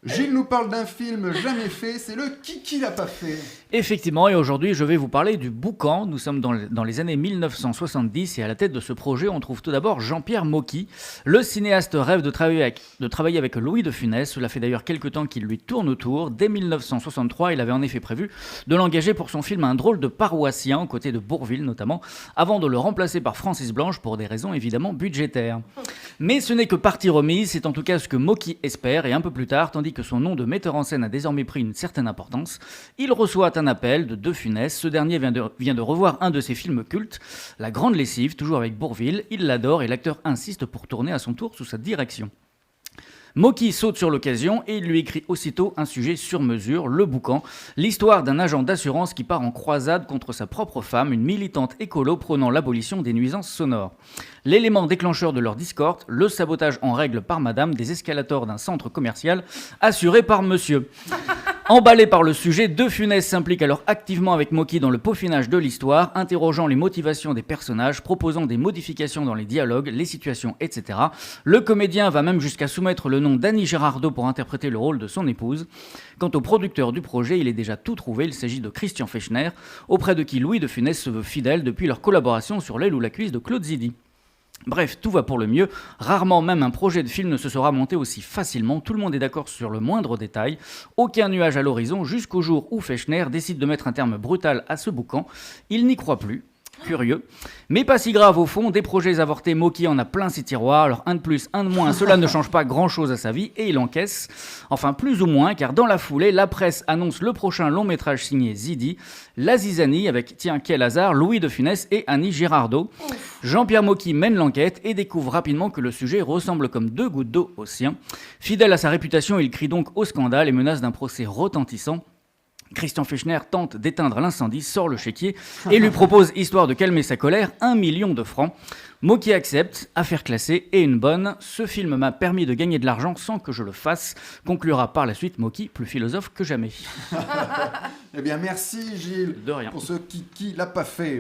Gilles nous parle d'un film jamais fait, c'est le Qui l'a pas fait. Effectivement, et aujourd'hui je vais vous parler du Boucan. Nous sommes dans les années 1970 et à la tête de ce projet on trouve tout d'abord Jean-Pierre Mocky. Le cinéaste rêve de travailler avec Louis de Funès. Cela fait d'ailleurs quelques temps qu'il lui tourne autour. Dès 1963, il avait en effet prévu de l'engager pour son film Un drôle de paroissien, aux côtés de Bourvil notamment, avant de le remplacer par Francis Blanche pour des raisons évidemment budgétaires. Mais ce n'est que partie remise, c'est en tout cas ce que Mocky espère, et un peu plus tard, tandis que son nom de metteur en scène a désormais pris une certaine importance, il reçoit un appel de Funès. Ce dernier vient de revoir un de ses films cultes, La Grande Lessive, toujours avec Bourvil. Il l'adore et l'acteur insiste pour tourner à son tour sous sa direction. Mocky saute sur l'occasion et il lui écrit aussitôt un sujet sur mesure, Le Boucan, l'histoire d'un agent d'assurance qui part en croisade contre sa propre femme, une militante écolo prônant l'abolition des nuisances sonores. L'élément déclencheur de leur discorde, le sabotage en règle par madame des escalators d'un centre commercial assuré par monsieur. Emballé par le sujet, De Funès s'implique alors activement avec Mocky dans le peaufinage de l'histoire, interrogeant les motivations des personnages, proposant des modifications dans les dialogues, les situations, etc. Le comédien va même jusqu'à soumettre le nom d'Annie Girardot pour interpréter le rôle de son épouse. Quant au producteur du projet, il est déjà tout trouvé, il s'agit de Christian Fechner, auprès de qui Louis de Funès se veut fidèle depuis leur collaboration sur L'aile ou la cuisse de Claude Zidi. Bref, tout va pour le mieux. Rarement même un projet de film ne se sera monté aussi facilement. Tout le monde est d'accord sur le moindre détail. Aucun nuage à l'horizon jusqu'au jour où Fechner décide de mettre un terme brutal à ce boucan. Il n'y croit plus. Curieux. Mais pas si grave au fond, des projets avortés, Mocky en a plein ses tiroirs, alors un de plus, un de moins, cela ne change pas grand chose à sa vie et il encaisse. Enfin plus ou moins, car dans la foulée, la presse annonce le prochain long métrage signé Zidi, La Zizanie, avec, tiens quel hasard, Louis de Funès et Annie Girardot. Jean-Pierre Mocky mène l'enquête et découvre rapidement que le sujet ressemble comme deux gouttes d'eau au sien. Fidèle à sa réputation, il crie donc au scandale et menace d'un procès retentissant. Christian Fechner tente d'éteindre l'incendie, sort le chéquier et lui propose, histoire de calmer sa colère, 1 million de francs. Mocky accepte, affaire classée et une bonne. Ce film m'a permis de gagner de l'argent sans que je le fasse, conclura par la suite Mocky, plus philosophe que jamais. Eh bien merci Gilles, De rien. pour ce Qui l'a pas fait.